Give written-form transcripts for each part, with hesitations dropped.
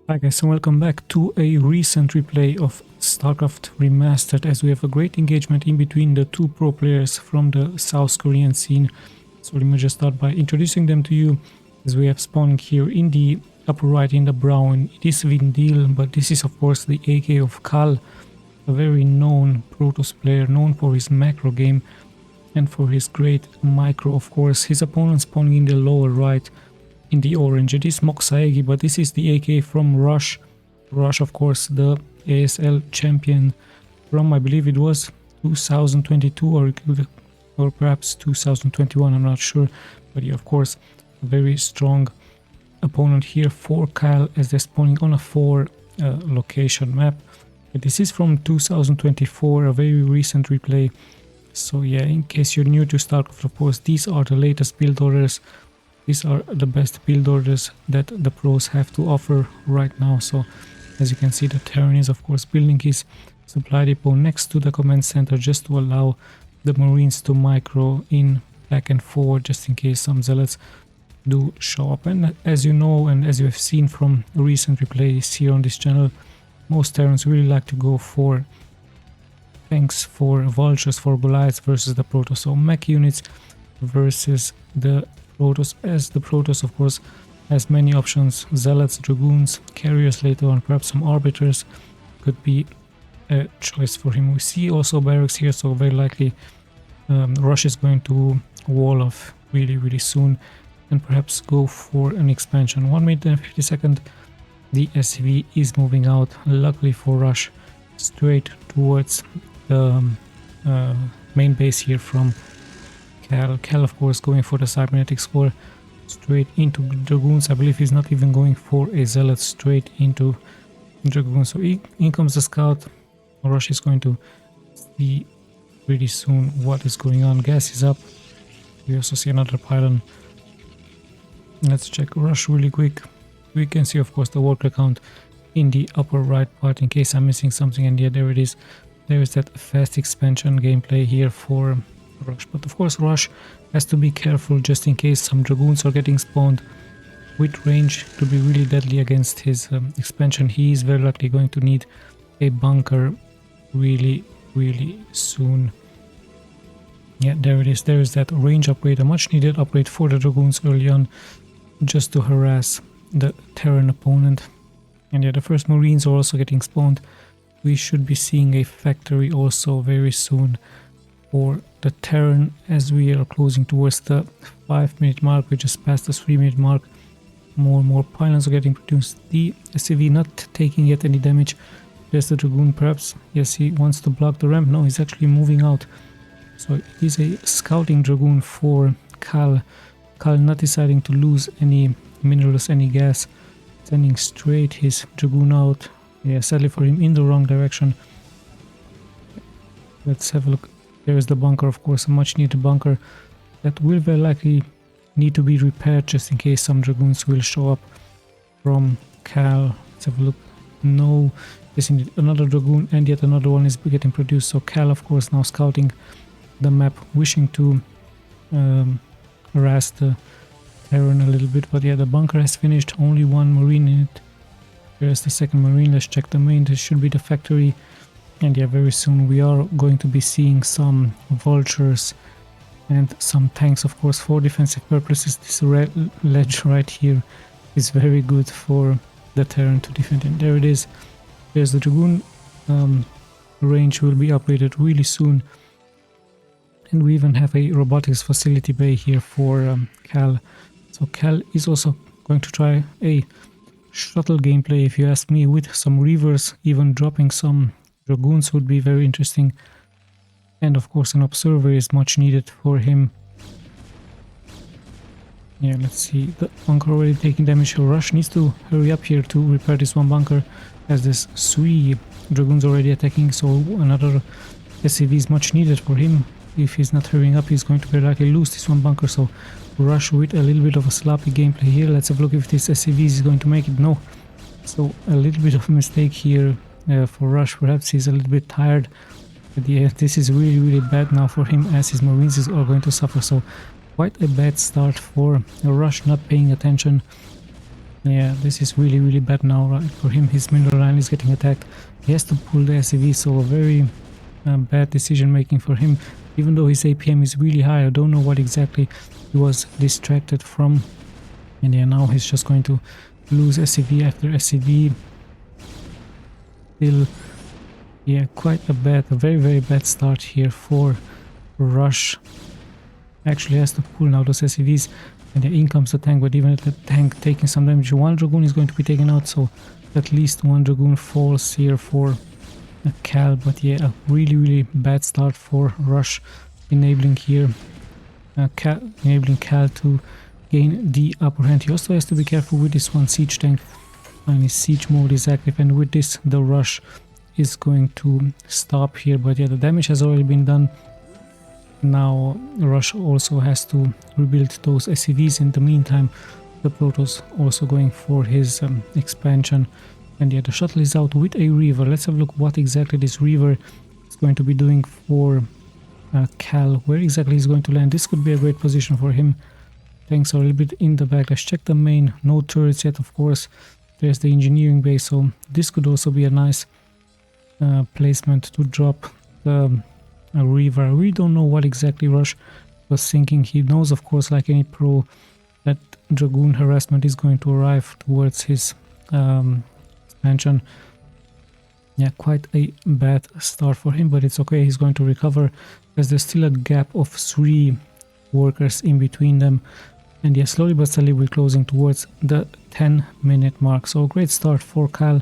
Hi guys, and welcome back to a recent replay of Starcraft Remastered, as we have a great engagement in between the two pro players from the South Korean scene. So let me just start by introducing them to you, as we have spawning here in the upper right in the brown. It is Vindil, but this is of course the AK of KAL, a very known Protoss player, known for his macro game and for his great micro of course. His opponent spawning in the lower right in the orange. It is Moksaegi, but this is the AK from Rush. Rush, of course, the ASL champion from, I believe it was 2022 or perhaps 2021, I'm not sure. But yeah, of course, a very strong opponent here for KAL, as they're spawning on a 4 location map. But this is from 2024, a very recent replay. So yeah, in case you're new to StarCraft, of course, these are the latest build orders. These are the best build orders that the pros have to offer right now. So as you can see, the Terran is of course building his supply depot next to the command center, just to allow the Marines to micro in back and forward, just in case some zealots do show up. And as you know, and as you have seen from recent replays here on this channel, most Terrans really like to go for tanks, for vultures, for Goliaths versus the Protoss. So mech units versus the Protoss, as the Protoss of course has many options: zealots, dragoons, carriers later on, perhaps some arbiters could be a choice for him. We see also barracks here, so very likely Rush is going to wall off really soon and perhaps go for an expansion. 1 minute and 50 seconds, the SCV is moving out, luckily for Rush, straight towards the main base here from KAL, of course, going for the cybernetic score straight into dragoons. I believe he's not even going for a zealot, straight into dragoons. So in comes the scout. Rush is going to see pretty soon what is going on. Gas is up. We also see another pylon. Let's check Rush really quick. We can see of course the worker count in the upper right part, in case I'm missing something. And yeah, there it is. There is that fast expansion gameplay here for Rush. But of course Rush has to be careful, just in case some dragoons are getting spawned with range to be really deadly against his expansion. He is very likely going to need a bunker really soon. Yeah, there it is. There is that range upgrade, a much needed upgrade for the dragoons early on, just to harass the Terran opponent. And yeah, the first Marines are also getting spawned. We should be seeing a factory also very soon for the Terran, as we are closing towards the 5-minute mark. We just passed the 3-minute mark. More and more pylons are getting produced. The SCV not taking yet any damage. There's the dragoon, perhaps. Yes, he wants to block the ramp. No, he's actually moving out. So it is a scouting dragoon for KAL. KAL not deciding to lose any minerals, any gas, sending straight his dragoon out. Yeah, sadly for him, in the wrong direction. Let's have a look. There is the bunker, of course, a much needed bunker that will very likely need to be repaired, just in case some dragoons will show up from KAL. Let's have a look. No, yes, indeed, another dragoon, and yet another one is getting produced. So KAL, of course, now scouting the map, wishing to harass the Terran a little bit. But yeah, the bunker has finished, only one Marine in it. There's the second Marine. Let's check the main. This should be the factory. And yeah, very soon we are going to be seeing some vultures and some tanks, of course, for defensive purposes. This red ledge right here is very good for the Terran to defend. And there it is. There's the dragoon. Range will be upgraded really soon. And we even have a robotics facility bay here for KAL. So KAL is also going to try a shuttle gameplay, if you ask me, with some reavers, even dropping some dragoons would be very interesting. And of course an observer is much needed for him. Yeah, let's see, the bunker already taking damage. Rush needs to hurry up here to repair this one bunker, as this 3 dragoons already attacking. So another SCV is much needed for him. If he's not hurrying up, he's going to very likely lose this one bunker. So Rush with a little bit of a sloppy gameplay here. Let's have a look if this SCV is going to make it. No. So a little bit of a mistake here for Rush. Perhaps he's a little bit tired. But yeah, this is really bad now for him, as his Marines are going to suffer. So quite a bad start for Rush, not paying attention Yeah, this is really bad now, right? For him, his mineral line is getting attacked. He has to pull the SEV, so a very bad decision making for him. Even though his APM is really high, I don't know what exactly he was distracted from. And yeah, now he's just going to lose SEV after SEV. Still, yeah, quite a very bad start here for Rush. Actually has to pull now those SEVs. And yeah, in comes the tank, but even the tank taking some damage, one Dragoon is going to be taken out, so at least one Dragoon falls here for KAL. But yeah, a really bad start for Rush, enabling here KAL to gain the upper hand. He also has to be careful with this one siege tank, and his siege mode is active, and with this the Rush is going to stop here. But yeah, the damage has already been done. Now Rush also has to rebuild those SCVs. In the meantime, the Protoss also going for his expansion. And yeah, the shuttle is out with a Reaver. Let's have a look what exactly this Reaver is going to be doing for KAL. Where exactly he's going to land. This could be a great position for him. Tanks are a little bit in the back. Let's check the main. No turrets yet, of course. There's the engineering base, so this could also be a nice placement to drop the Reaver. We don't know what exactly Rush was thinking. He knows, of course, like any pro, that Dragoon harassment is going to arrive towards his expansion. Yeah, quite a bad start for him, but it's okay. He's going to recover, because there's still a gap of 3 workers in between them. And yeah, slowly but steadily we're closing towards the 10-minute mark. So great start for KAL.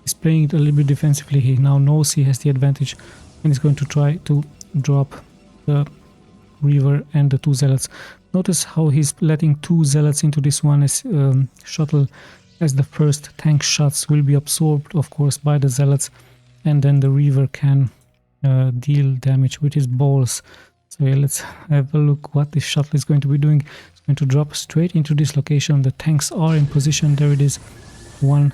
He's playing it a little bit defensively. He now knows he has the advantage, and he's going to try to drop the Reaver and the 2 Zealots. Notice how he's letting 2 Zealots into this one shuttle, as the first tank shots will be absorbed, of course, by the Zealots, and then the Reaver can deal damage with his balls. So yeah, let's have a look what this shuttle is going to be doing. It's going to drop straight into this location. The tanks are in position. There it is. One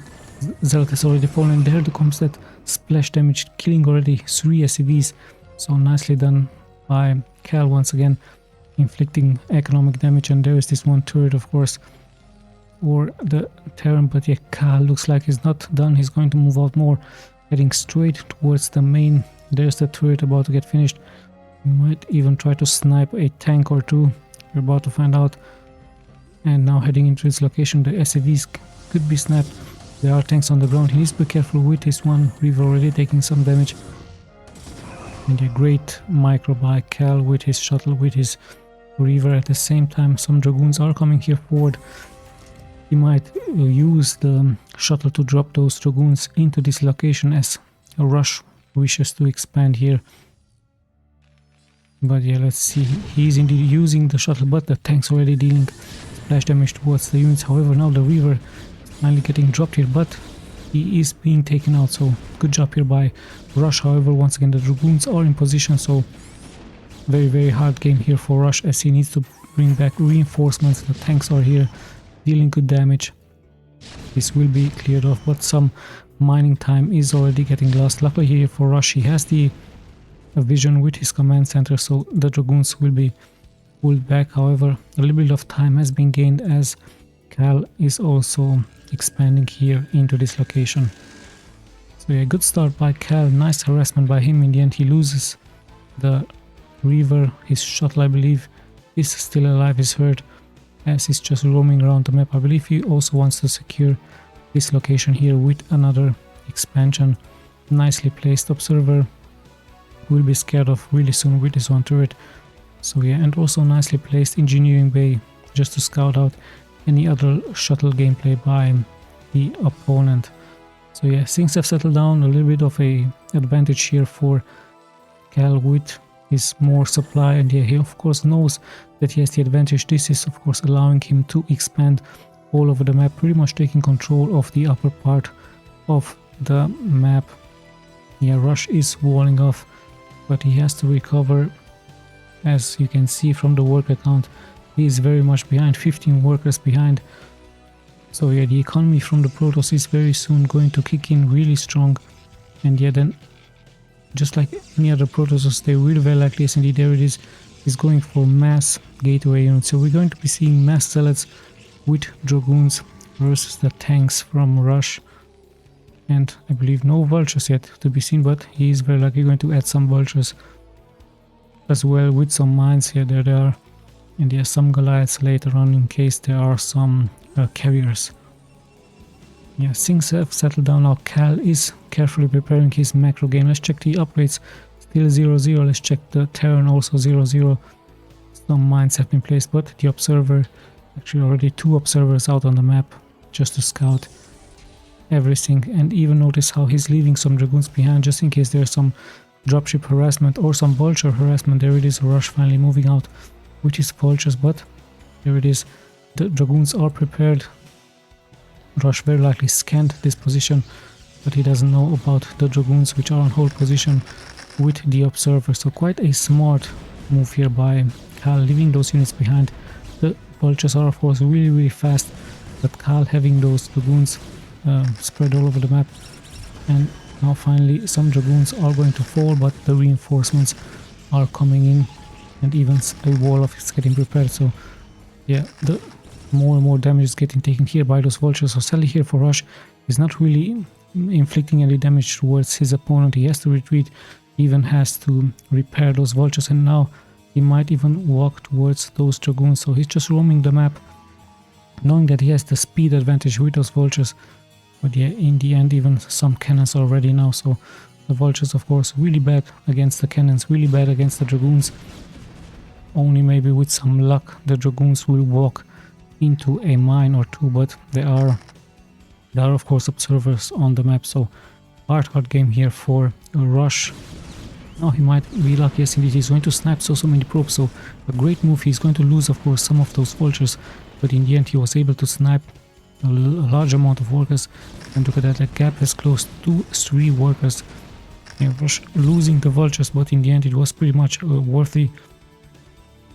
Zealot has already fallen. There comes that splash damage, killing already 3 SCVs. So nicely done by KAL once again, inflicting economic damage. And there is this one turret, of course, for the Terran. But yeah, KAL looks like he's not done. He's going to move out more, heading straight towards the main. There's the turret about to get finished. Might even try to snipe a tank or 2. We're about to find out. And now heading into its location, the SCVs could be sniped. There are tanks on the ground. He needs to be careful with his one Reaver already taking some damage. And a great micro by KAL with his shuttle, with his Reaver. At the same time, some Dragoons are coming here forward. He might use the shuttle to drop those Dragoons into this location, as a Rush wishes to expand here. But yeah, let's see. He's indeed using the shuttle, but the tank's already dealing splash damage towards the units. However, now the Reaver is finally getting dropped here, but he is being taken out. So good job here by Rush. However, once again, the Dragoons are in position. So very hard game here for Rush, as he needs to bring back reinforcements. The tanks are here dealing good damage. This will be cleared off, but some mining time is already getting lost. Luckily here for Rush, he has the vision with his command center, so the Dragoons will be pulled back. However, a little bit of time has been gained, as KAL is also expanding here into this location. So yeah, good start by KAL. Nice harassment by him. In the end, he loses the Reaver. His shuttle, I believe, is still alive, is hurt, as he's just roaming around the map. I believe he also wants to secure this location here with another expansion. Nicely placed observer. Will be scared of really soon with this one turret. So yeah, and also nicely placed engineering bay, just to scout out any other shuttle gameplay by the opponent. So yeah, things have settled down. A little bit of a advantage here for KAL with his more supply, and yeah, he of course knows that he has the advantage. This is of course allowing him to expand all over the map, pretty much taking control of the upper part of the map. Yeah, Rush is walling off, but he has to recover. As you can see from the worker count, he is very much behind, 15 workers behind. So yeah, the economy from the Protoss is very soon going to kick in really strong. And yeah, then just like any other Protosses, they will very likely, yes indeed, there it is going for mass gateway units. So we're going to be seeing mass zealots with Dragoons versus the tanks from Rush. And I believe no vultures yet to be seen, but he is very likely going to add some vultures as well with some mines here. There they are. And there are some Goliaths later on in case there are some carriers. Yeah, things have settled down now. KAL is carefully preparing his macro game. Let's check the upgrades. Still 0-0. Let's check the Terran, also 0-0. Some mines have been placed, but the observer, actually already 2 observers out on the map just to scout everything. And even notice how he's leaving some dragoons behind just in case there's some dropship harassment or some vulture harassment. There it is, Rush finally moving out with his vultures, but there it is. The dragoons are prepared. Rush very likely scanned this position, but he doesn't know about the dragoons which are on hold position with the observer. So quite a smart move here by KAL, leaving those units behind. The vultures are of course really fast, but KAL having those dragoons spread all over the map. And now finally some dragoons are going to fall, but the reinforcements are coming in, and even a wall of is getting prepared. So yeah, the more and more damage is getting taken here by those vultures. So Sally here for Rush is not really inflicting any damage towards his opponent. He has to retreat, even has to repair those vultures, and now he might even walk towards those dragoons. So he's just roaming the map, knowing that he has the speed advantage with those vultures. But yeah, in the end, even some cannons are ready now. So the vultures, of course, really bad against the cannons, really bad against the dragoons. Only maybe with some luck the dragoons will walk into a mine or two, but there are of course observers on the map. So hard game here for Rush. Now he might be lucky. Yes, indeed, he's going to snipe so many probes. So a great move. He's going to lose, of course, some of those vultures, but in the end he was able to snipe a large amount of workers. And look at that, the gap has closed to 3 workers. Yeah, Rush losing the vultures, but in the end it was pretty much worthy.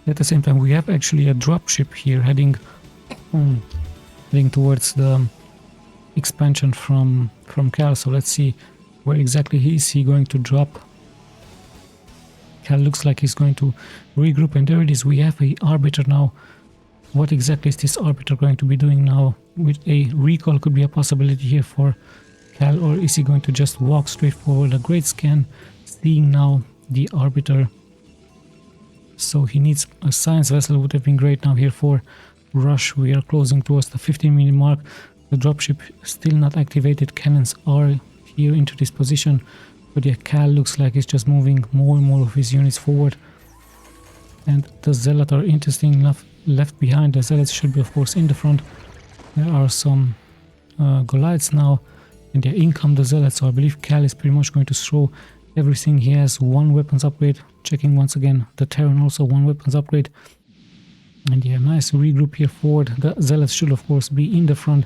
At the same time, we have actually a dropship here heading towards the expansion from KAL. So let's see where exactly is he going to drop. KAL looks like he's going to regroup, and there it is. We have a arbiter now. What exactly is this arbiter going to be doing now? With a recall could be a possibility here for KAL, or is he going to just walk straight forward? A great scan, seeing now the arbiter. So he needs a science vessel, would have been great now here for Rush. We are closing towards the 15-minute mark. The dropship still not activated. Cannons are here into this position, but yeah, KAL looks like he's just moving more and more of his units forward. And the zealots are interesting enough left behind. The zealots should be of course in the front. There are some Goliaths now, and yeah, in come the zealots. So I believe KAL is pretty much going to throw everything he has. 1 weapons upgrade. Checking once again the Terran, also 1 weapons upgrade. And yeah, nice regroup here forward. The zealots should of course be in the front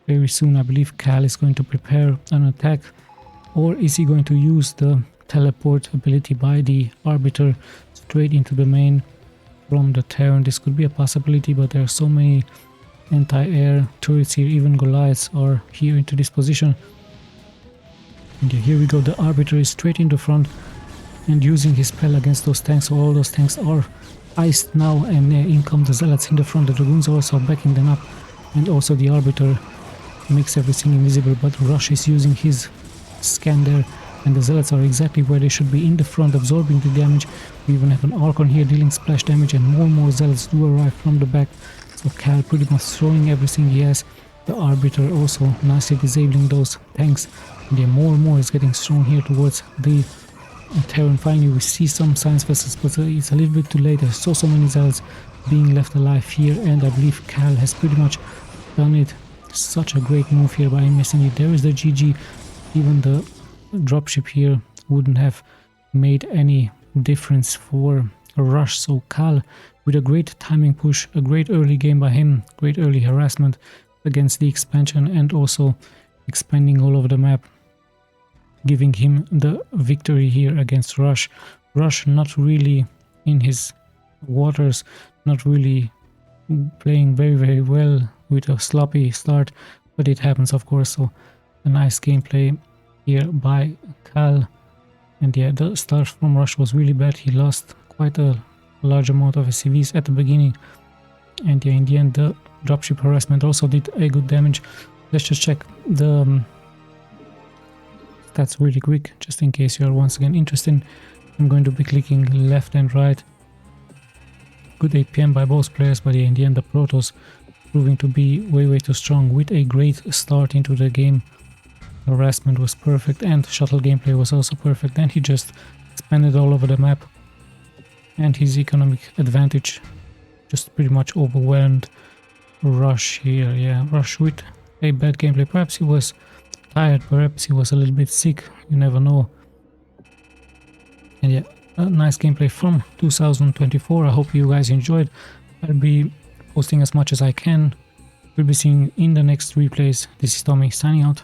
very soon. I believe KAL is going to prepare an attack, or is he going to use the teleport ability by the arbiter straight into the main from the Terran? This could be a possibility, but there are so many anti-air turrets here. Even Goliaths are here into this position. And yeah, here we go. The arbiter is straight in the front and using his spell against those tanks. So all those tanks are iced now, and in come the zealots in the front. The dragoons are also backing them up, and also the arbiter makes everything invisible, but Rush is using his scan there, and the zealots are exactly where they should be, in the front, absorbing the damage. We even have an Archon here dealing splash damage, and more zealots do arrive from the back. So KAL pretty much throwing everything he has. The arbiter also nicely disabling those tanks, and yeah, more is getting thrown here towards the Terran. Finally we see some science vessels, but it's a little bit too late. There's so many zealots being left alive here, and I believe KAL has pretty much done it. Such a great move here by him. There is the GG. Even the dropship here wouldn't have made any difference for Rush. So KAL with a great timing push, a great early game by him, great early harassment against the expansion, and also expanding all over the map, giving him the victory here against Rush. Rush not really in his waters, not really playing very well, with a sloppy start, but it happens of course. So a nice gameplay here by KAL. And yeah, the start from Rush was really bad. He lost quite a large amount of SCVs at the beginning, and yeah, in the end the dropship harassment also did a good damage. Let's just check the stats really quick, just in case you are once again interested. I'm going to be clicking left and right. Good APM by both players, but yeah, in the end the Protoss proving to be way too strong with a great start into the game. Harassment was perfect and shuttle gameplay was also perfect, and he just expanded all over the map. And his economic advantage just pretty much overwhelmed Rush here. Yeah, Rush with a bad gameplay. Perhaps he was tired, perhaps he was a little bit sick, you never know. And yeah, a nice gameplay from 2024. I hope you guys enjoyed. I'll be posting as much as I can. We'll be seeing in the next replays. This is Tommy signing out.